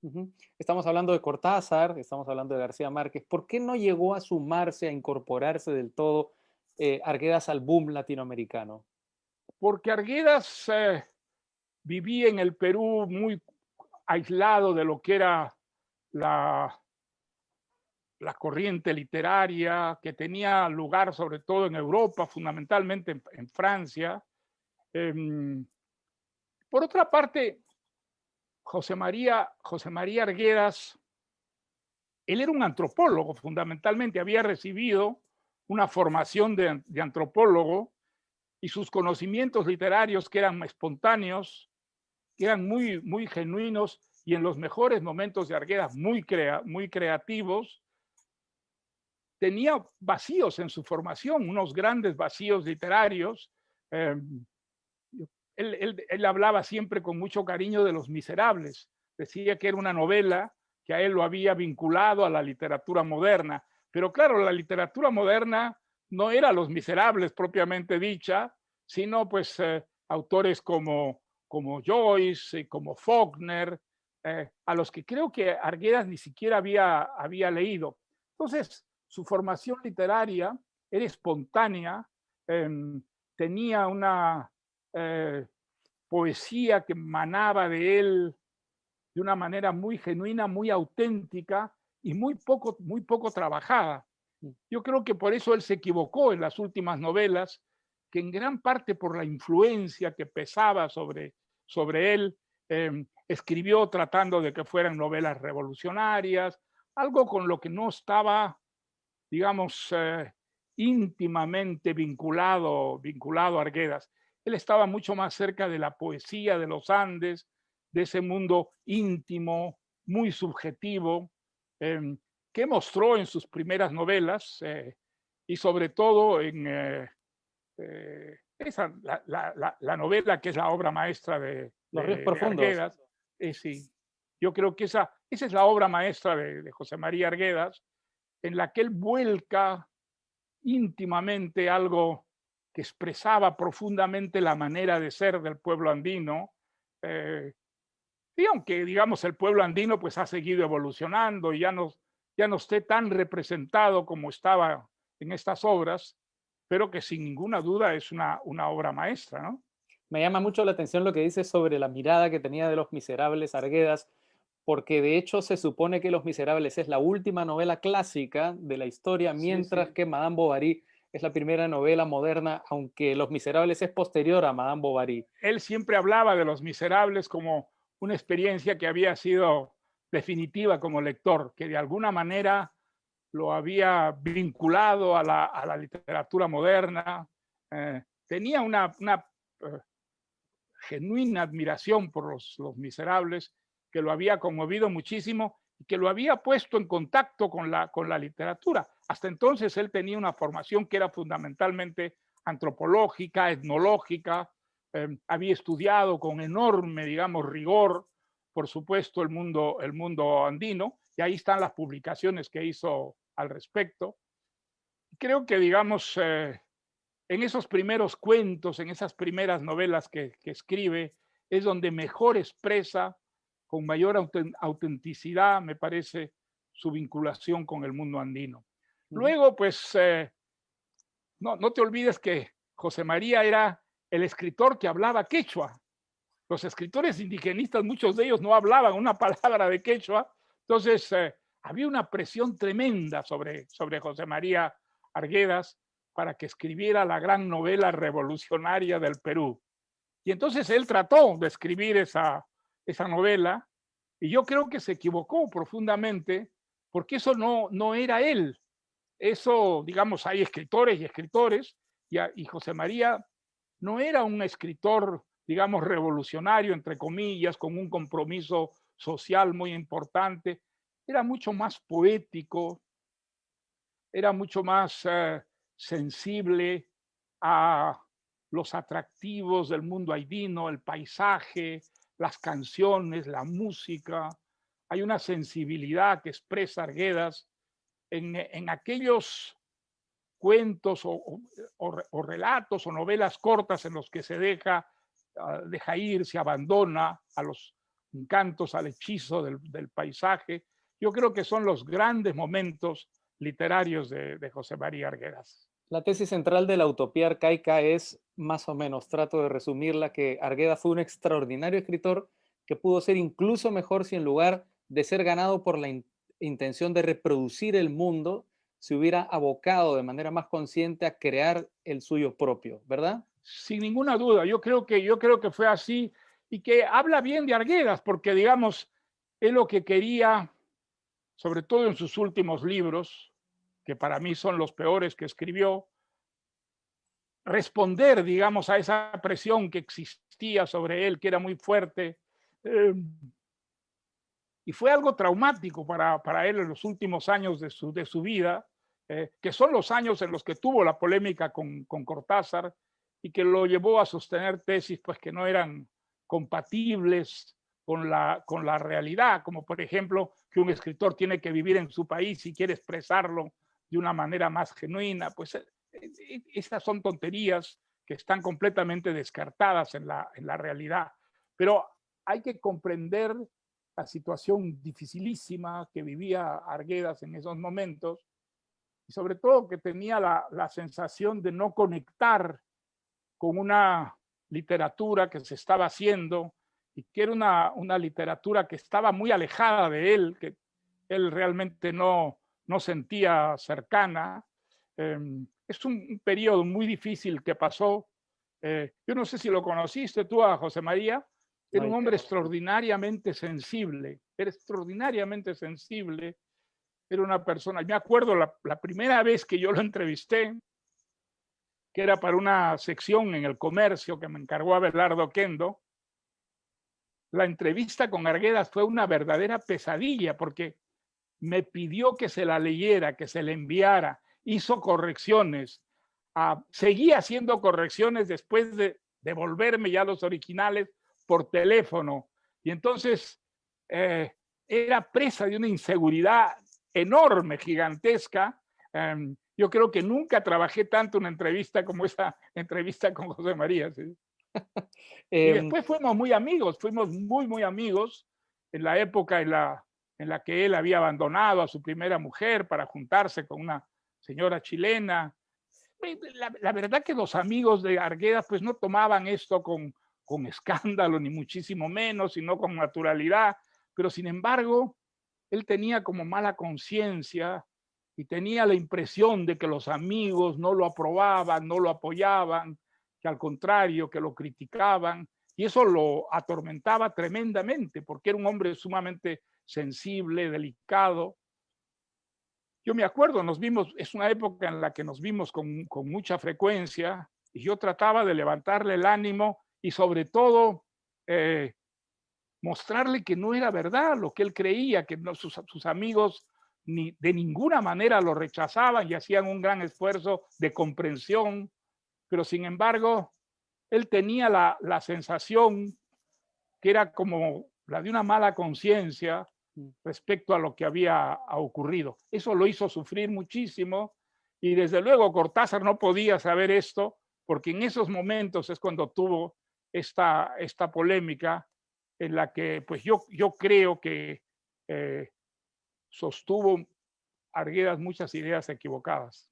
Ujú. Estamos hablando de Cortázar, estamos hablando de García Márquez. ¿Por qué no llegó a sumarse, a incorporarse del todo Arguedas al boom latinoamericano? Porque Arguedas vivía en el Perú muy aislado de lo que era la, la corriente literaria, que tenía lugar sobre todo en Europa, fundamentalmente en Francia. Em, por otra parte, José María Arguedas, él era un antropólogo fundamentalmente, había recibido una formación de antropólogo y sus conocimientos literarios, que eran espontáneos, que eran muy genuinos y en los mejores momentos de Arguedas muy creativos, tenía vacíos en su formación, unos grandes vacíos literarios. Eh, él hablaba siempre con mucho cariño de Los Miserables, decía que era una novela que a él lo había vinculado a la literatura moderna, pero claro, la literatura moderna no era Los Miserables propiamente dicha, sino pues autores como Joyce, como Faulkner, a los que creo que Arguedas ni siquiera había leído. Entonces, su formación literaria era espontánea, eh, tenía una eh, poesía que manaba de él de una manera muy genuina, muy auténtica y muy poco trabajada. Mm. Yo creo que por eso él se equivocó en las últimas novelas, que en gran parte por la influencia que pesaba sobre él, escribió tratando de que fueran novelas revolucionarias, algo con lo que no estaba, digamos, íntimamente vinculado a Arguedas. Él estaba mucho más cerca de la poesía de los Andes, de ese mundo íntimo, muy subjetivo, eh, que mostró en sus primeras novelas y sobre todo en la novela que es la obra maestra Los ríos de profundos. Arguedas. Sí, yo creo que esa es la obra maestra de José María Arguedas, en la que él vuelca íntimamente algo que expresaba profundamente la manera de ser del pueblo andino. Eh, y aunque, digamos, el pueblo andino pues ha seguido evolucionando y ya no esté tan representado como estaba en estas obras, pero que sin ninguna duda es una obra maestra, ¿no? Me llama mucho la atención lo que dices sobre la mirada que tenía de Los Miserables Arguedas, porque de hecho se supone que Los Miserables es la última novela clásica de la historia, Sí, mientras sí. que Madame Bovary es la primera novela moderna, aunque Los Miserables es posterior a Madame Bovary. Él siempre hablaba de Los Miserables como una experiencia que había sido definitiva como lector, que de alguna manera lo había vinculado a la literatura moderna. Tenía una genuina admiración por los Miserables, que lo había conmovido muchísimo y que lo había puesto en contacto con la literatura. Hasta entonces él tenía una formación que era fundamentalmente antropológica, etnológica, había estudiado con enorme, digamos, rigor, por supuesto, el mundo andino, y ahí están las publicaciones que hizo al respecto. Creo que, digamos, en esos primeros cuentos, en esas primeras novelas que escribe, es donde mejor expresa, con mayor autenticidad, me parece, su vinculación con el mundo andino. Ujú. Luego, pues, no te olvides que José María era el escritor que hablaba quechua. Los escritores indigenistas, muchos de ellos no hablaban una palabra de quechua, entonces había una presión tremenda sobre José María Arguedas para que escribiera la gran novela revolucionaria del Perú. Y entonces él trató de escribir esa novela y yo creo que se equivocó profundamente porque eso no era él. Eso, digamos, hay escritores y escritores y José María no era un escritor, digamos, revolucionario, entre comillas, con un compromiso social muy importante. Era mucho más poético, era mucho más sensible a los atractivos del mundo haitiano, el paisaje, las canciones, la música. Hay una sensibilidad que expresa Arguedas en aquellos cuentos o relatos o novelas cortas en los que se deja ir, se abandona encantos, al hechizo del paisaje. Yo creo que son los grandes momentos literarios de José María Arguedas. La tesis central de la utopía arcaica es, más o menos, trato de resumirla, que Arguedas fue un extraordinario escritor que pudo ser incluso mejor si en lugar de ser ganado por la intención de reproducir el mundo, se hubiera abocado de manera más consciente a crear el suyo propio, ¿verdad? Sin ninguna duda, yo creo que fue así y que habla bien de Arguedas, porque digamos, él lo que quería, sobre todo en sus últimos libros, que para mí son los peores que escribió, responder, digamos, a esa presión que existía sobre él, que era muy fuerte, y fue algo traumático para él en los últimos años de su vida, que son los años en los que tuvo la polémica con Cortázar y que lo llevó a sostener tesis pues, que no eran compatibles con la realidad, como por ejemplo que un escritor tiene que vivir en su país y quiere expresarlo de una manera más genuina, pues esas son tonterías que están completamente descartadas en la realidad. Pero hay que comprender la situación dificilísima que vivía Arguedas en esos momentos y sobre todo que tenía la sensación de no conectar con una literatura que se estaba haciendo y que era una literatura que estaba muy alejada de él, que él realmente no sentía cercana. Es un periodo muy difícil que pasó. Yo no sé si lo conociste tú a José María. Era No, un hombre extraordinariamente sensible, era extraordinariamente sensible, era una persona, me acuerdo la primera vez que yo lo entrevisté, que era para una sección en El Comercio que me encargó Abelardo Kendo. La entrevista con Arguedas fue una verdadera pesadilla porque me pidió que se la leyera, que se la enviara, hizo correcciones, seguía haciendo correcciones después de devolverme ya los originales por teléfono. Y entonces era presa de una inseguridad enorme, gigantesca. Yo creo que nunca trabajé tanto una entrevista como esa entrevista con José María. ¿Sí? Y después fuimos muy amigos, fuimos muy, muy amigos en la época en la que él había abandonado a su primera mujer para juntarse con una señora chilena. La verdad que los amigos de Arguedas pues no tomaban esto con escándalo, ni muchísimo menos, sino con naturalidad, pero sin embargo, él tenía como mala conciencia y tenía la impresión de que los amigos no lo aprobaban, no lo apoyaban, que al contrario, que lo criticaban, y eso lo atormentaba tremendamente, porque era un hombre sumamente sensible, delicado. Yo me acuerdo, nos vimos, es una época en la que nos vimos con mucha frecuencia, y yo trataba de levantarle el ánimo y sobre todo mostrarle que no era verdad lo que él creía, que no, sus amigos ni de ninguna manera lo rechazaban y hacían un gran esfuerzo de comprensión, pero sin embargo, él tenía la sensación que era como la de una mala conciencia respecto a lo que había ocurrido. Eso lo hizo sufrir muchísimo y desde luego Cortázar no podía saber esto porque en esos momentos es cuando tuvo esta polémica en la que pues yo creo que sostuvo Arguedas muchas ideas equivocadas.